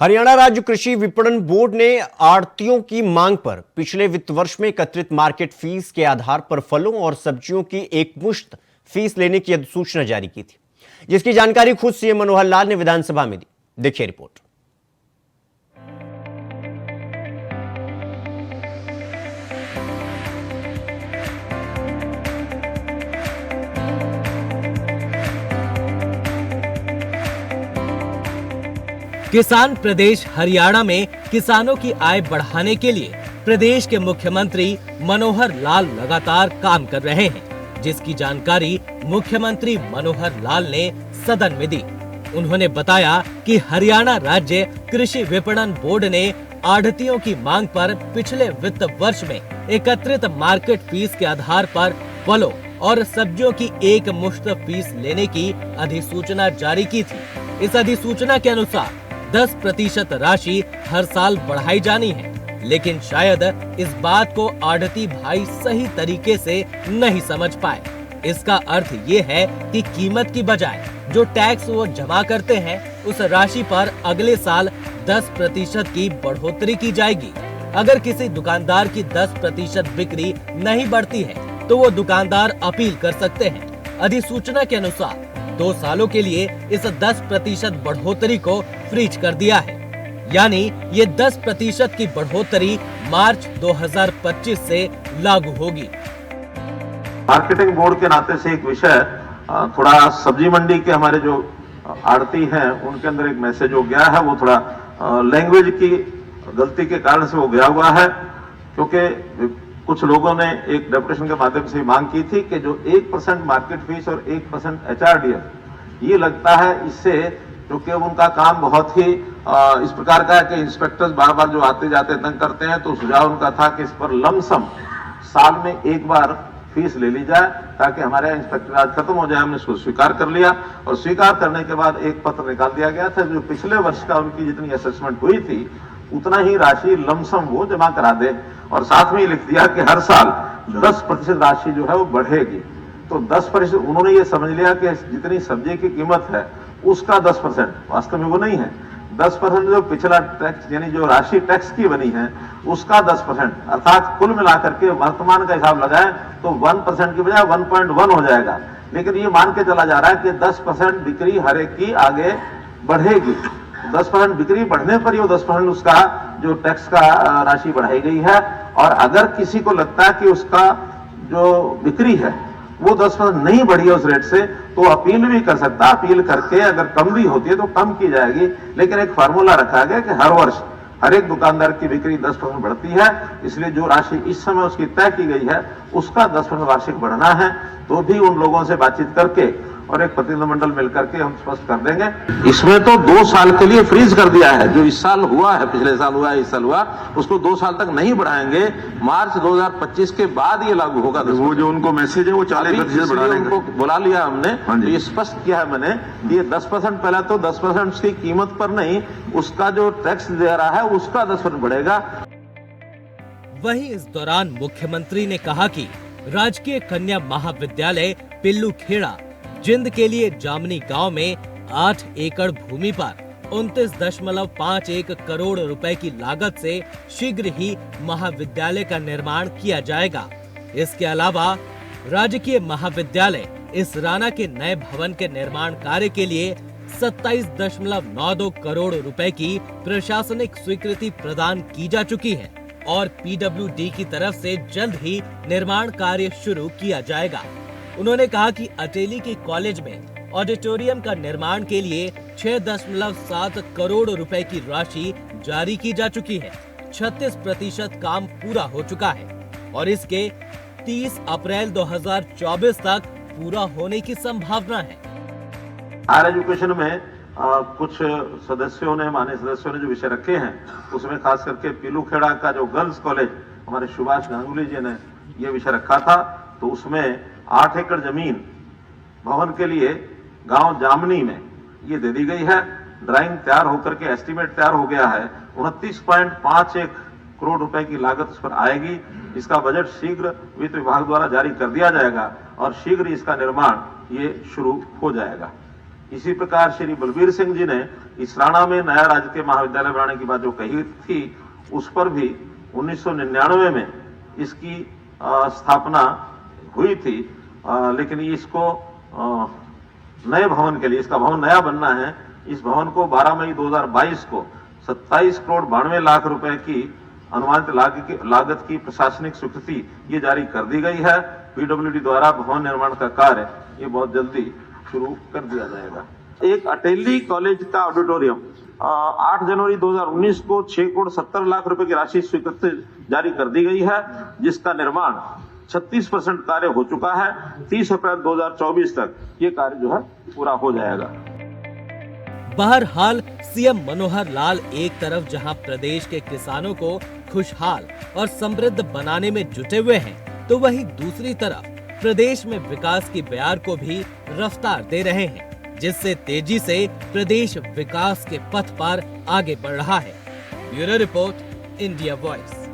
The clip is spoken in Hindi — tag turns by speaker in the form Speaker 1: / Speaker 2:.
Speaker 1: हरियाणा राज्य कृषि विपणन बोर्ड ने आढ़तियों की मांग पर पिछले वित्त वर्ष में एकत्रित मार्केट फीस के आधार पर फलों और सब्जियों की एकमुश्त फीस लेने की अधिसूचना जारी की थी, जिसकी जानकारी खुद सीएम मनोहर लाल ने विधानसभा में दी। देखिए रिपोर्ट।
Speaker 2: किसान प्रदेश हरियाणा में किसानों की आय बढ़ाने के लिए प्रदेश के मुख्यमंत्री मनोहर लाल लगातार काम कर रहे हैं, जिसकी जानकारी मुख्यमंत्री मनोहर लाल ने सदन में दी। उन्होंने बताया कि हरियाणा राज्य कृषि विपणन बोर्ड ने आढ़तियों की मांग पर पिछले वित्त वर्ष में एकत्रित मार्केट फीस के आधार पर फलों और सब्जियों की एक मुश्त फीस लेने की अधिसूचना जारी की थी। इस अधिसूचना के अनुसार 10% राशि हर साल बढ़ाई जानी है, लेकिन शायद इस बात को आढ़ती भाई सही तरीके से नहीं समझ पाए। इसका अर्थ ये है कि कीमत की बजाय जो टैक्स वो जमा करते हैं, उस राशि पर अगले साल 10% की बढ़ोतरी की जाएगी। अगर किसी दुकानदार की 10% बिक्री नहीं बढ़ती है, तो वो दुकानदार अपील कर सकते हैं। अधिसूचना के अनुसार 2 सालों के लिए इस 10% बढ़ोतरी को फ्रीज कर दिया है, यानी ये 10% की बढ़ोतरी मार्च 2025 से लागू होगी।
Speaker 3: मार्केटिंग बोर्ड के नाते से एक विषय थोड़ा सब्जी मंडी के हमारे जो आड़ती हैं उनके अंदर एक मैसेज हो गया है, वो थोड़ा लैंग्वेज की गलती के कारण से वो गया हुआ है, क्योंकि कुछ लोगों ने एक डेपुटेशन के माध्यम से मांग की थी कि जो 1% मार्केट फीस और 1% HRDF, ये लगता है इससे, क्योंकि उनका काम बहुत ही इस प्रकार का है कि इंस्पेक्टर्स बार बार जो आते जाते तंग करते हैं, तो सुझाव उनका था कि इस पर लमसम साल में एक बार फीस ले ली जाए, ताकि हमारे इंस्पेक्टर आज खत्म हो जाए। हमने इसको स्वीकार कर लिया और स्वीकार करने के बाद एक पत्र निकाल दिया गया था, जो पिछले वर्ष का उनकी जितनी असेसमेंट हुई थी उतना ही राशि लमसम वो जमा करा दे, और साथ में लिख दिया कि हर साल 10% राशि जो है वो बढ़ेगी। तो 10% उन्होंने ये समझ लिया कि जितनी सब्जी की कीमत है उसका 10%, वास्तव में वो नहीं है। 10% जो पिछला टैक्स यानी जो राशि टैक्स की बनी है उसका 10%, अर्थात कुल मिलाकर के वर्तमान का हिसाब लगाएं तो 1% की बजाय 1.1 हो जाएगा। लेकिन ये मान के चला जा रहा है कि 10% बिक्री हर एक की आगे बढ़ेगी। 10% बिक्री बढ़ने पर ही 10% उसका जो टैक्स का राशि बढ़ाई गई है। और अगर किसी को लगता है कि उसका जो बिक्री है वो 10% नहीं बढ़ी है उस रेट से, तो अपील भी कर सकता है। अपील करके अगर कम भी होती है तो कम की जाएगी, लेकिन एक फार्मूला रखा गया कि हर वर्ष हर एक दुकानदार की बिक्री 10% बढ़ती है, इसलिए जो राशि इस समय उसकी तय की गई है उसका 10% वार्षिक बढ़ना है। तो भी उन लोगों से बातचीत करके और एक प्रतिनिधिमंडल मिलकर के हम स्पष्ट कर देंगे। इसमें तो 2 साल के लिए फ्रीज कर दिया है, जो इस साल हुआ है, पिछले साल हुआ है, इस साल हुआ, उसको 2 साल तक नहीं बढ़ाएंगे। मार्च 2025 के बाद ये लागू होगा।
Speaker 4: वो जो उनको मैसेज है वो 40% बढ़ा देंगे।
Speaker 3: उनको बुला लिया हमने, तो ये स्पष्ट किया है मैंने, ये 10% पहले तो 10% उसकी कीमत पर नहीं, उसका जो टैक्स दे रहा है उसका 10% बढ़ेगा।
Speaker 2: वहीं इस दौरान मुख्यमंत्री ने कहा कि राजकीय कन्या महाविद्यालय पिल्लू खेड़ा जिंद के लिए जामनी गांव में 8 एकड़ भूमि पर 29.51 करोड़ रुपए की लागत से शीघ्र ही महाविद्यालय का निर्माण किया जाएगा। इसके अलावा राजकीय महाविद्यालय इस राना के नए भवन के निर्माण कार्य के लिए 27.92 करोड़ रुपए की प्रशासनिक स्वीकृति प्रदान की जा चुकी है और PWD की तरफ से जल्द ही निर्माण कार्य शुरू किया जाएगा। उन्होंने कहा कि अटेली के कॉलेज में ऑडिटोरियम का निर्माण के लिए 6.7 करोड़ रुपए की राशि जारी की जा चुकी है। 36% काम पूरा हो चुका है और इसके 30 अप्रैल 2024 तक पूरा होने की संभावना है।
Speaker 3: हायर एजुकेशन में कुछ सदस्यों ने, माननीय सदस्यों ने जो विषय रखे हैं, उसमें खास करके पिल्लू खेड़ा का जो गर्ल्स कॉलेज हमारे सुभाष गांगुली जी ने ये विषय रखा था, तो उसमें 8 एकड़ जमीन भवन के लिए गांव जामनी में ये दे दी गई है। ड्राइंग तैयार होकर के एस्टीमेट तैयार हो गया है। 29.51 करोड़ रुपए की लागत उस पर आएगी। इसका बजट शीघ्र वित्त विभाग द्वारा जारी कर दिया जाएगा और शीघ्र इसका निर्माण ये शुरू हो जाएगा। इसी प्रकार श्री बलबीर सिंह जी ने इसराना में नया राजकीय महाविद्यालय बनाने की बात जो कही थी, उस पर भी 1999 में इसकी स्थापना हुई थी, लेकिन इसको नए भवन के लिए, इसका भवन नया बनना है। इस भवन को 12 मई 2022 को 27 करोड़ 92 लाख रुपए की अनुमानित लागत की प्रशासनिक स्वीकृति ये जारी कर दी गई है। पीडब्ल्यूडी द्वारा भवन निर्माण का कार्य ये बहुत जल्दी शुरू कर दिया जाएगा। एक अटेली कॉलेज का ऑडिटोरियम 8 जनवरी 2019 को 6 करोड़ 70 लाख रुपए की राशि स्वीकृति जारी कर दी गई है, जिसका निर्माण 36% कार्य हो चुका है। 30 अप्रैल 2024 तक ये कार्य जो है पूरा हो जाएगा।
Speaker 2: बहरहाल सीएम मनोहर लाल एक तरफ जहां प्रदेश के किसानों को खुशहाल और समृद्ध बनाने में जुटे हुए हैं, तो वहीं दूसरी तरफ प्रदेश में विकास की बयार को भी रफ्तार दे रहे हैं, जिससे तेजी से प्रदेश विकास के पथ पर आगे बढ़ रहा है। Bureau report, India voice.